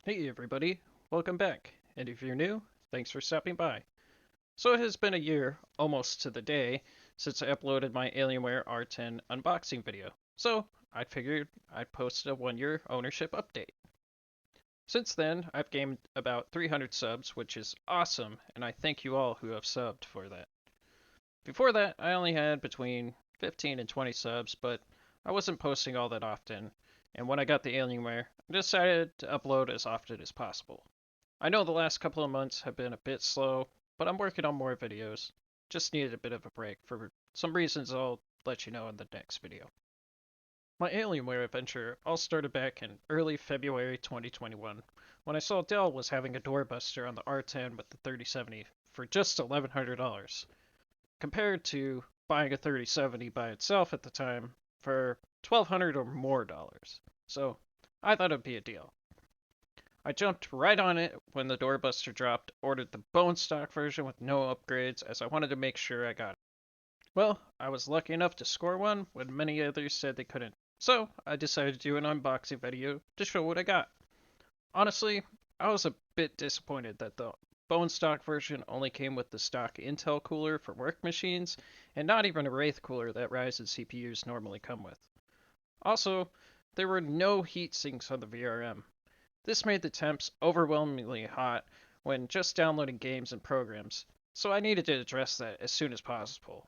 Hey everybody, welcome back. And if you're new, thanks for stopping by. So it has been a year, almost to the day, since I uploaded my Alienware R10 unboxing video. So I figured I'd post a 1 year ownership update. Since then, I've gained about 300 subs, which is awesome, and I thank you all who have subbed for that. Before that, I only had between 15 and 20 subs, but I wasn't posting all that often, and when I got the Alienware, I decided to upload as often as possible. I know the last couple of months have been a bit slow, but I'm working on more videos. Just needed a bit of a break for some reasons I'll let you know in the next video. My Alienware adventure all started back in early February 2021 when I saw Dell was having a doorbuster on the R10 with the 3070 for just $1,100, compared to buying a 3070 by itself at the time for $1,200 or more dollars. So I thought it'd be a deal. I jumped right on it when the doorbuster dropped, ordered the bone stock version with no upgrades as I wanted to make sure I got it. Well, I was lucky enough to score one when many others said they couldn't. So I decided to do an unboxing video to show what I got. Honestly, I was a bit disappointed that the bone stock version only came with the stock Intel cooler for work machines and not even a Wraith cooler that Ryzen CPUs normally come with. Also, there were no heat sinks on the VRM. This made the temps overwhelmingly hot when just downloading games and programs, so I needed to address that as soon as possible.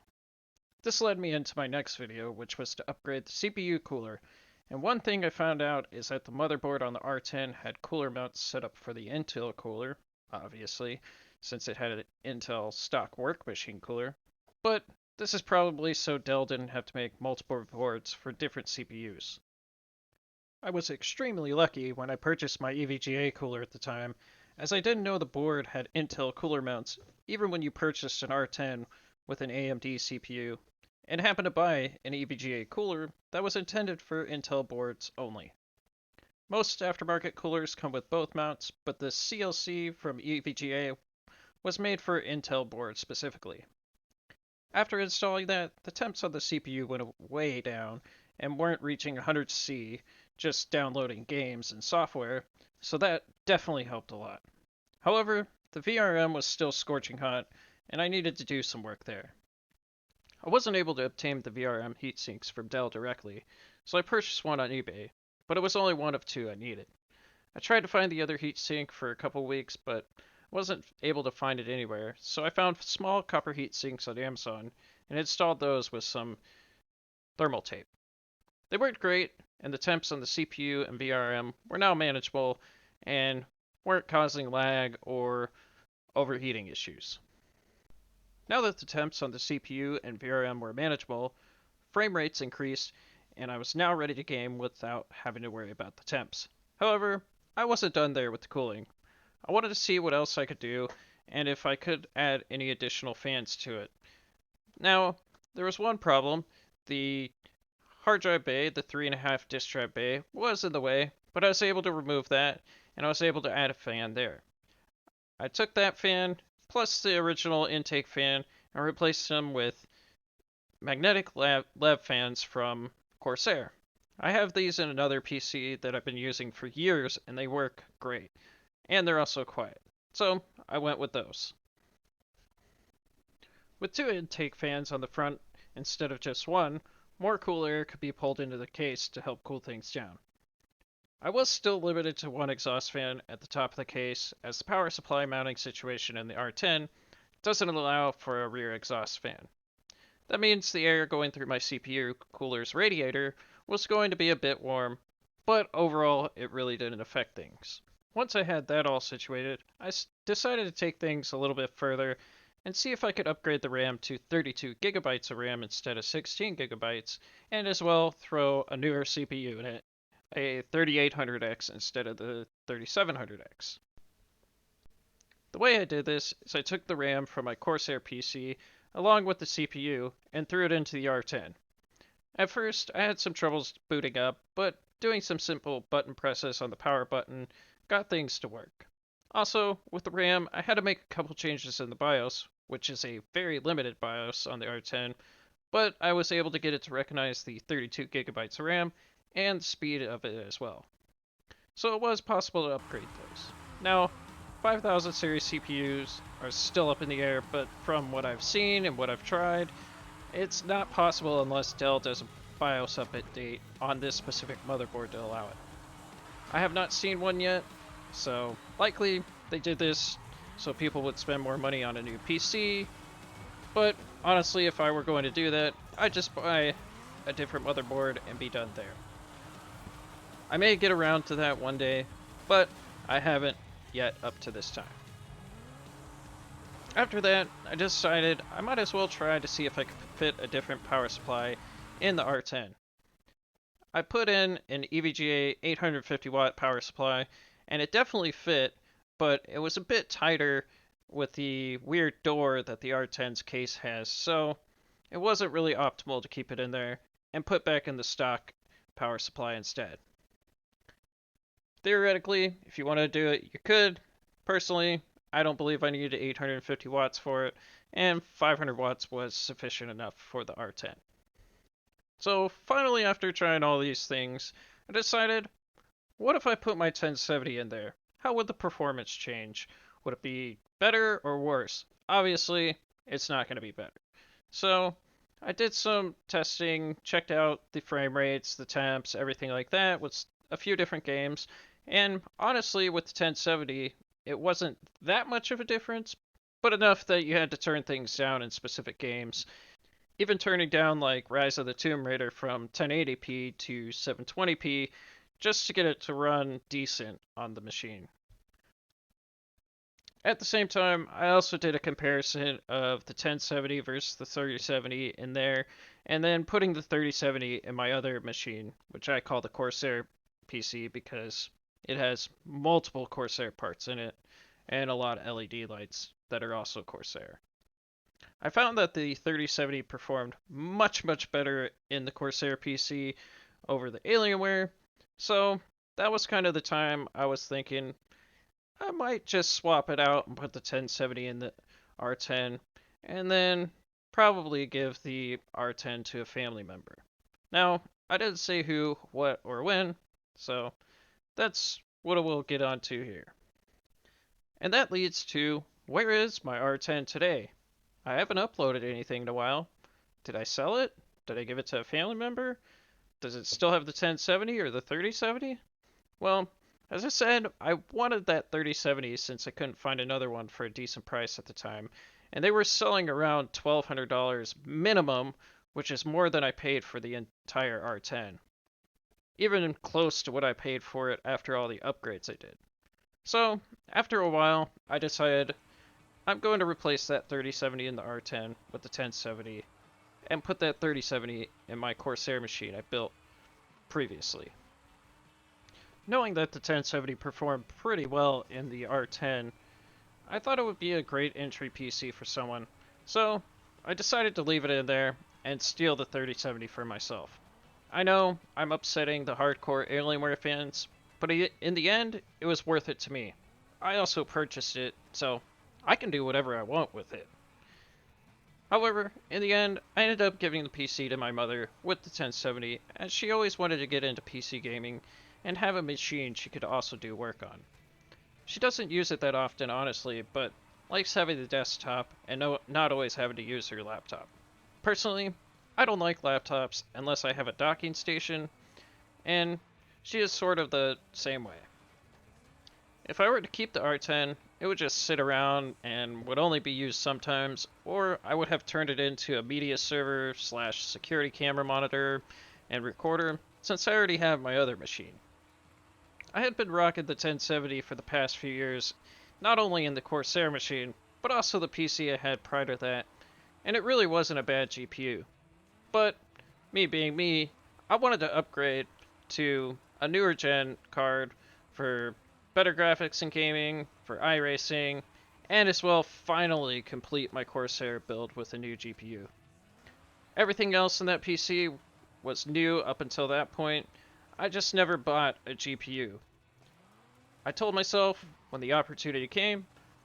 This led me into my next video, which was to upgrade the CPU cooler, and one thing I found out is that the motherboard on the R10 had cooler mounts set up for the Intel cooler, obviously, since it had an Intel stock work machine cooler, but this is probably so Dell didn't have to make multiple boards for different CPUs. I was extremely lucky when I purchased my EVGA cooler at the time, as I didn't know the board had Intel cooler mounts even when you purchased an R10 with an AMD CPU, and happened to buy an EVGA cooler that was intended for Intel boards only. Most aftermarket coolers come with both mounts, but the CLC from EVGA was made for Intel boards specifically. After installing that, the temps on the CPU went way down and weren't reaching 100°C, just downloading games and software, so that definitely helped a lot. However, the VRM was still scorching hot, and I needed to do some work there. I wasn't able to obtain the VRM heatsinks from Dell directly, so I purchased one on eBay, but it was only one of two I needed. I tried to find the other heatsink for a couple weeks, but wasn't able to find it anywhere, so I found small copper heatsinks on Amazon and installed those with some thermal tape. They worked great, and the temps on the CPU and VRM were now manageable and weren't causing lag or overheating issues. Now that the temps on the CPU and VRM were manageable, frame rates increased, and I was now ready to game without having to worry about the temps. However, I wasn't done there with the cooling. I wanted to see what else I could do and if I could add any additional fans to it. Now, there was one problem. The hard drive bay, the 3.5 disk drive bay, was in the way, but I was able to remove that and I was able to add a fan there. I took that fan plus the original intake fan and replaced them with magnetic lab fans from Corsair. I have these in another PC that I've been using for years and they work great. And they're also quiet. So I went with those. With two intake fans on the front instead of just one, more cool air could be pulled into the case to help cool things down. I was still limited to one exhaust fan at the top of the case, as the power supply mounting situation in the R10 doesn't allow for a rear exhaust fan. That means the air going through my CPU cooler's radiator was going to be a bit warm, but overall it really didn't affect things. Once I had that all situated, I decided to take things a little bit further and see if I could upgrade the RAM to 32 gigabytes of RAM instead of 16 gigabytes, and as well throw a newer CPU in it, a 3800X instead of the 3700X. The way I did this is I took the RAM from my Corsair PC along with the CPU and threw it into the R10. At first, I had some troubles booting up, but doing some simple button presses on the power button got things to work. Also, with the RAM, I had to make a couple changes in the BIOS, which is a very limited BIOS on the R10, but I was able to get it to recognize the 32 gigabytes of RAM and the speed of it as well. so it was possible to upgrade those. Now, 5000 series CPUs are still up in the air, but from what I've seen and what I've tried, it's not possible unless Dell does a BIOS update on this specific motherboard to allow it. I have not seen one yet, so likely they did this so people would spend more money on a new PC, but honestly, if I were going to do that, I'd just buy a different motherboard and be done there. I may get around to that one day, but I haven't yet up to this time. After that, I decided I might as well try to see if I could fit a different power supply in the R10. I put in an EVGA 850 watt power supply, and it definitely fit, but it was a bit tighter with the weird door that the R10's case has, so it wasn't really optimal to keep it in there and put back in the stock power supply instead. Theoretically, if you want to do it, you could. Personally, I don't believe I needed 850 watts for it, and 500 watts was sufficient enough for the R10. So finally, after trying all these things, I decided, what if I put my 1070 in there? How would the performance change? Would it be better or worse? Obviously, it's not going to be better. So I did some testing, checked out the frame rates, the temps, everything like that with a few different games, and honestly, with the 1070, it wasn't that much of a difference, but enough that you had to turn things down in specific games. Even turning down like Rise of the Tomb Raider from 1080p to 720p just to get it to run decent on the machine. At the same time, I also did a comparison of the 1070 versus the 3070 in there, and then putting the 3070 in my other machine, which I call the Corsair PC because it has multiple Corsair parts in it and a lot of LED lights that are also Corsair. I found that the 3070 performed much better in the Corsair PC over the Alienware, so that was kind of the time I was thinking I might just swap it out and put the 1070 in the R10, and then probably give the R10 to a family member. Now, I didn't say who, what, or when, so that's what we'll get onto here. And that leads to, where is my R10 today? I haven't uploaded anything in a while. Did I sell it? Did I give it to a family member? Does it still have the 1070 or the 3070? Well, as I said, I wanted that 3070 since I couldn't find another one for a decent price at the time, and they were selling around $1,200 minimum, which is more than I paid for the entire R10. Even close to what I paid for it after all the upgrades I did. So, after a while, I decided I'm going to replace that 3070 in the R10 with the 1070 and put that 3070 in my Corsair machine I built previously. Knowing that the 1070 performed pretty well in the R10, I thought it would be a great entry PC for someone, so I decided to leave it in there and steal the 3070 for myself. I know I'm upsetting the hardcore Alienware fans, but in the end, it was worth it to me. I also purchased it, so I can do whatever I want with it. However, in the end, I ended up giving the PC to my mother with the 1070, as she always wanted to get into PC gaming and have a machine she could also do work on. She doesn't use it that often, honestly, but likes having the desktop and not always having to use her laptop. Personally, I don't like laptops unless I have a docking station, and she is sort of the same way. If I were to keep the R10, it would just sit around and would only be used sometimes, or I would have turned it into a media server / security camera monitor and recorder, since I already have my other machine. I had been rocking the 1070 for the past few years, not only in the Corsair machine, but also the PC I had prior to that, and it really wasn't a bad GPU. But, me being me, I wanted to upgrade to a newer gen card for better graphics in gaming, for iRacing, and as well finally complete my Corsair build with a new GPU. Everything else in that PC was new up until that point. I just never bought a GPU. I told myself when the opportunity came,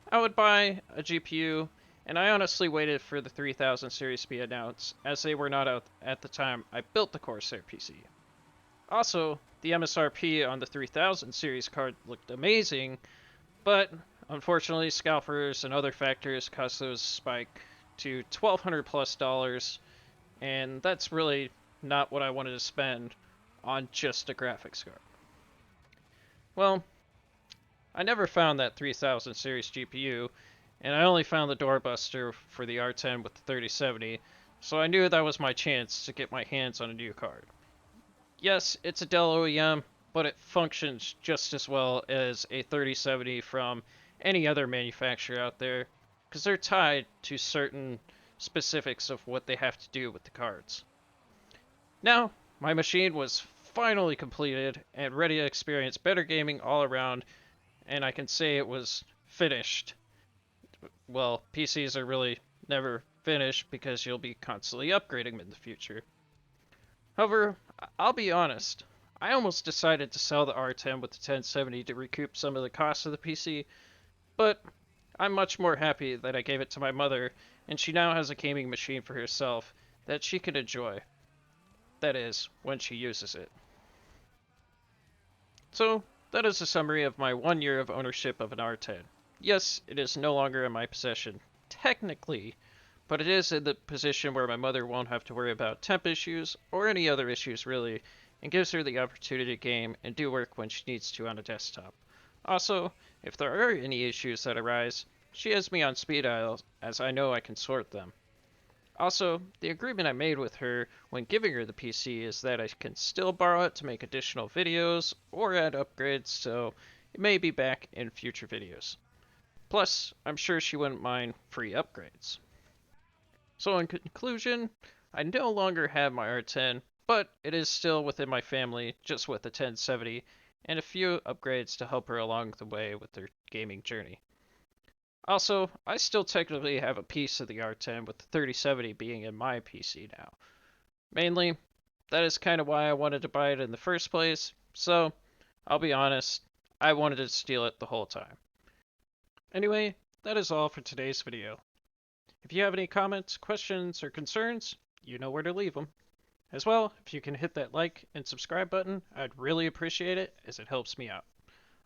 I would buy a GPU, and I honestly waited for the 3000 series to be announced, as they were not out at the time I built the Corsair PC. Also, the MSRP on the 3000 series card looked amazing, but unfortunately scalpers and other factors caused those to spike to $1,200 plus dollars, and that's really not what I wanted to spend on just a graphics card. Well, I never found that 3000 series GPU, and I only found the doorbuster for the R10 with the 3070, so I knew that was my chance to get my hands on a new card. Yes, it's a Dell OEM, but it functions just as well as a 3070 from any other manufacturer out there, because they're tied to certain specifics of what they have to do with the cards. Now, my machine was finally completed and ready to experience better gaming all around, and I can say it was finished. Well, PCs are really never finished because you'll be constantly upgrading them in the future. However, I'll be honest, I almost decided to sell the R10 with the 1070 to recoup some of the costs of the PC, but I'm much more happy that I gave it to my mother and she now has a gaming machine for herself that she can enjoy. That is, when she uses it. So, that is a summary of my 1 year of ownership of an R10. Yes, it is no longer in my possession, technically, but it is in the position where my mother won't have to worry about temp issues or any other issues really, and gives her the opportunity to game and do work when she needs to on a desktop. Also, if there are any issues that arise, she has me on speed dial as I know I can sort them. Also, the agreement I made with her when giving her the PC is that I can still borrow it to make additional videos or add upgrades, so it may be back in future videos. Plus, I'm sure she wouldn't mind free upgrades. So in conclusion, I no longer have my R10, but it is still within my family, just with the 1070, and a few upgrades to help her along the way with her gaming journey. Also, I still technically have a piece of the R10 with the 3070 being in my PC now. Mainly, that is kind of why I wanted to buy it in the first place, so I'll be honest, I wanted to steal it the whole time. Anyway, that is all for today's video. If you have any comments, questions, or concerns, you know where to leave them. As well, if you can hit that like and subscribe button, I'd really appreciate it as it helps me out.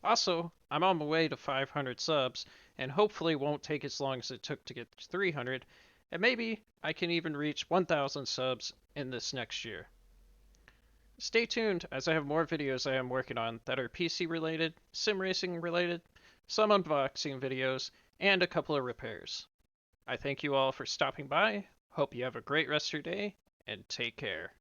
Also, I'm on my way to 500 subs, and hopefully won't take as long as it took to get to 300, and maybe I can even reach 1,000 subs in this next year. Stay tuned as I have more videos I am working on that are PC related, sim racing related, some unboxing videos, and a couple of repairs. I thank you all for stopping by, hope you have a great rest of your day, and take care.